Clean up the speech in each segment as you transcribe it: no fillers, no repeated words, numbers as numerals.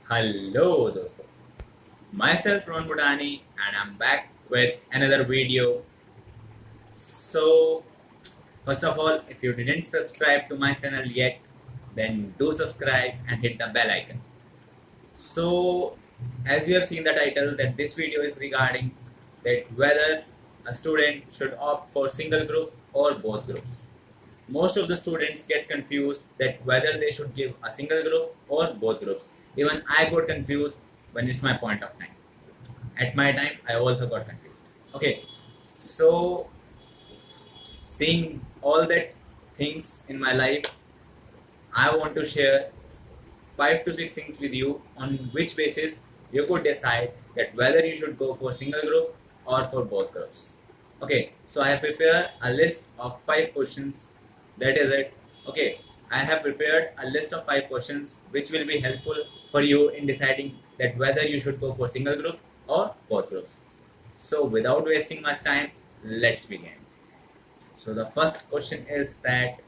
Hello, dosto. Myself Ron Budani, and I'm back with another video. So, first of all, if you didn't subscribe to my channel yet, then do subscribe and hit the bell icon. So, as you have seen the title, that this video is regarding that whether a student should opt for single group or both groups. Most of the students get confused that whether they should give a single group or both groups. Even I got confused when it's my point of time. At my time, I also got confused. Okay, so seeing all that things in my life, I want to share 5 to 6 things with you on which basis you could decide that whether you should go for single group or for both groups. Okay, so I have prepared a list of 5 questions. That is it. Okay, I have prepared a list of 5 questions which will be helpful for you in deciding that whether you should go for single group or both groups. So without wasting much time, let's begin. So the first question is that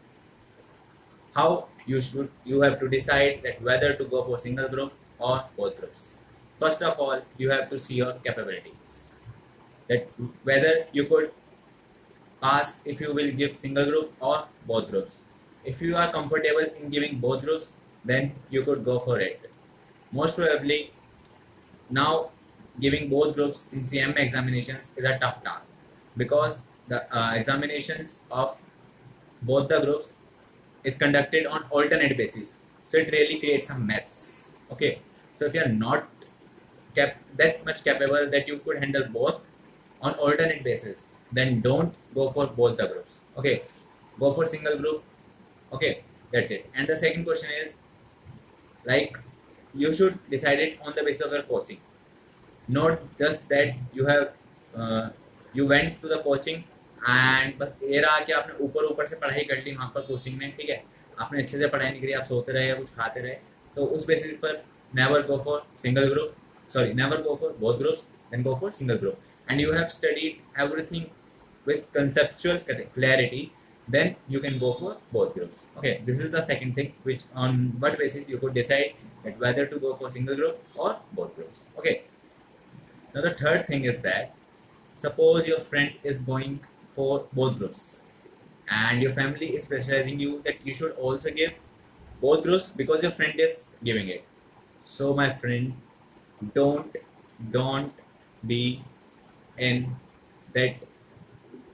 how you have to decide that whether to go for single group or both groups. First of all, you have to see your capabilities. That whether you could pass if you will give single group or both groups. If you are comfortable in giving both groups, then you could go for it. Most probably, now giving both groups in CMA examinations is a tough task because the examinations of both the groups is conducted on alternate basis, so it really creates a mess. Okay, so if you are not that much capable that you could handle both on alternate basis, then don't go for both the groups. Okay, go for single group. Okay, that's it. And the second question is, like, you should decide it on the basis of your coaching, not just that you went to the coaching and बस ये रहा कि आपने ऊपर ऊपर से पढ़ाई कर ली वहाँ पर कोचिंग में, ठीक है, आपने अच्छे से पढ़ाई नहीं करी, आप सोते रहे या कुछ खाते रहे, तो उस बेसिस पर never go for single group, sorry never go for both groups, then go for single group. And you have studied everything with conceptual clarity, then you can go for both groups. Okay, this is the second thing which on what basis you could decide that whether to go for single group or both groups. Okay, now the third thing is that suppose your friend is going for both groups and your family is pressurizing you that you should also give both groups because your friend is giving it. So my friend, don't be in that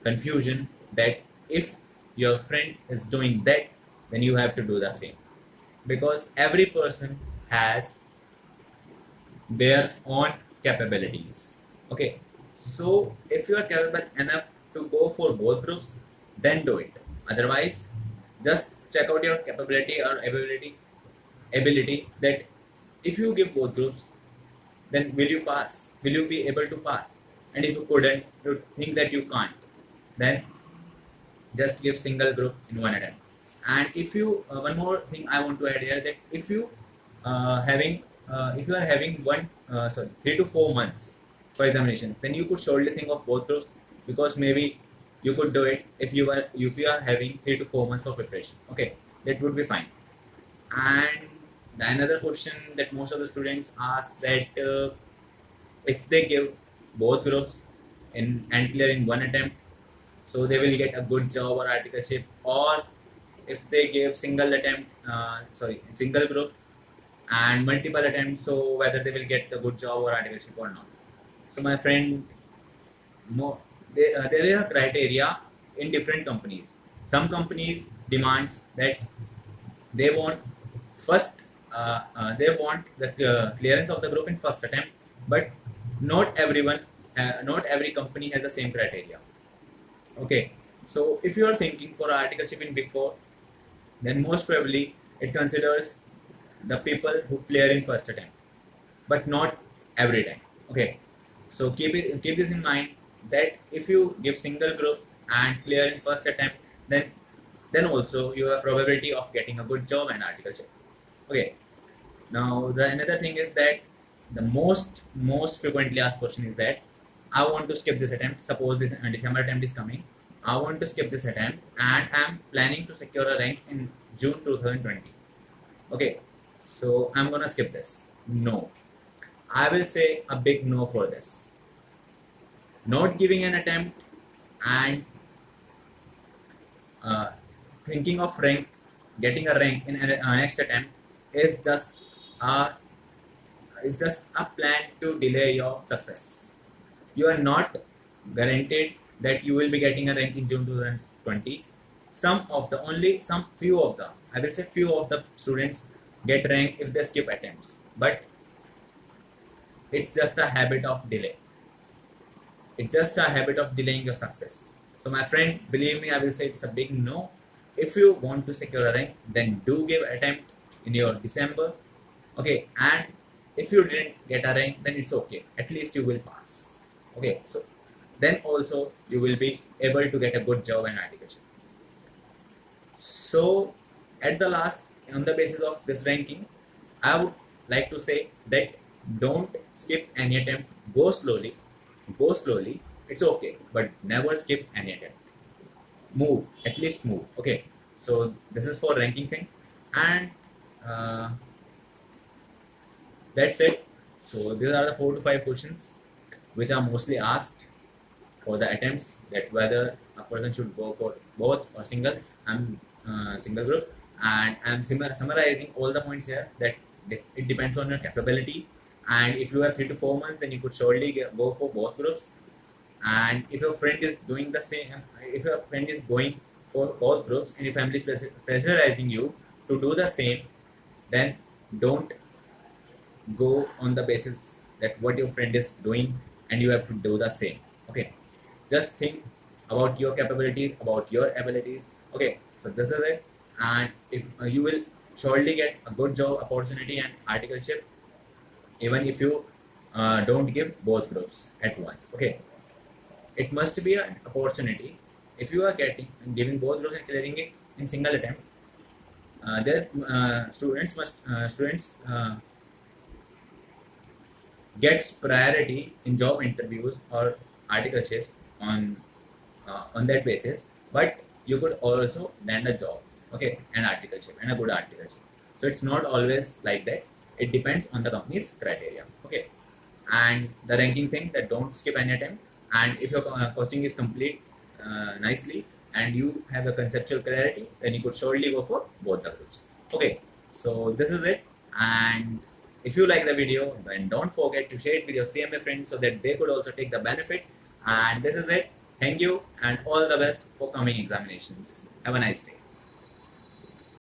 confusion that if your friend is doing that, then you have to do the same, because every person has their own capabilities. Okay, so if you are capable enough to go for both groups, then do it. Otherwise, just check out your capability or ability that if you give both groups, then will you pass? Will you be able to pass? And if you couldn't, you think that you can't, then just give single group in one attempt. And if you one more thing I want to add here, that if you are having 3 to 4 months for examinations, then you could surely think of both groups, because maybe you could do it if you are having 3 to 4 months for preparation. Okay, that would be fine. And the another question that most of the students ask, that if they give both groups in and clear in one attempt, so they will get a good job or articleship, or if they give single group and multiple attempts, so whether they will get the good job or articleship or not. So my friend, no, there is a criteria in different companies. Some companies demands that they want they want the clearance of the group in first attempt, but not not every company has the same criteria. Okay, so if you are thinking for articleship in Big Four, then most probably it considers the people who clear in first attempt, but not every time. Okay, so keep this in mind, that if you give single group and clear in first attempt, then also you have probability of getting a good job and articleship. Okay, now the another thing is that the most frequently asked question is that I want to skip this attempt. Suppose this December attempt is coming, I want to skip this attempt and I'm planning to secure a rank in June 2020. Okay, so I'm gonna skip this. no. I will say a big no for this. Not giving an attempt and uh, thinking of getting a rank in a next attempt is a just a plan to delay your success. You are not guaranteed that you will be getting a rank in June 2020. Some few of the, I will say few of the students get rank if they skip attempts, but it's just a habit of delay. It's just a habit of delaying your success. So my friend, believe me, I will say it's a big no. If you want to secure a rank, then do give attempt in your December. Okay, and if you didn't get a rank, then it's okay. At least you will pass. Okay, so then also you will be able to get a good job in agriculture. So at the last, on the basis of this ranking, I would like to say that don't skip any attempt. Go slowly. Go slowly. It's okay, but never skip any attempt. Move. At least move. Okay. So this is for ranking thing, and uh, that's it. So these are the 4 to 5 questions which are mostly asked for the attempts, that whether a person should go for both or single. I'm single group, and I'm summarizing all the points here, that it depends on your capability, and if you have 3 to 4 months, then you could surely go for both groups. And if your friend is doing the same, if your friend is going for both groups and your family is pressurizing you to do the same, then don't go on the basis that what your friend is doing and you have to do the same. Okay, just think about your capabilities, about your abilities. Okay, so this is it, and if you will surely get a good job opportunity and articleship, even if you don't give both groups at once. Okay, it must be an opportunity. If you are giving both groups and clearing it in single attempt, there students gets priority in job interviews or articleship on that basis. But you could also land a job, okay, an articleship and a good articleship. So it's not always like that. It depends on the company's criteria. Okay, and the ranking thing, that don't skip any attempt. And if your coaching is complete nicely and you have a conceptual clarity, then you could surely go for both the groups. Okay, so this is it. And if you like the video, then don't forget to share it with your CMA friends so that they could also take the benefit. And this is it. Thank you and all the best for coming examinations. Have a nice day.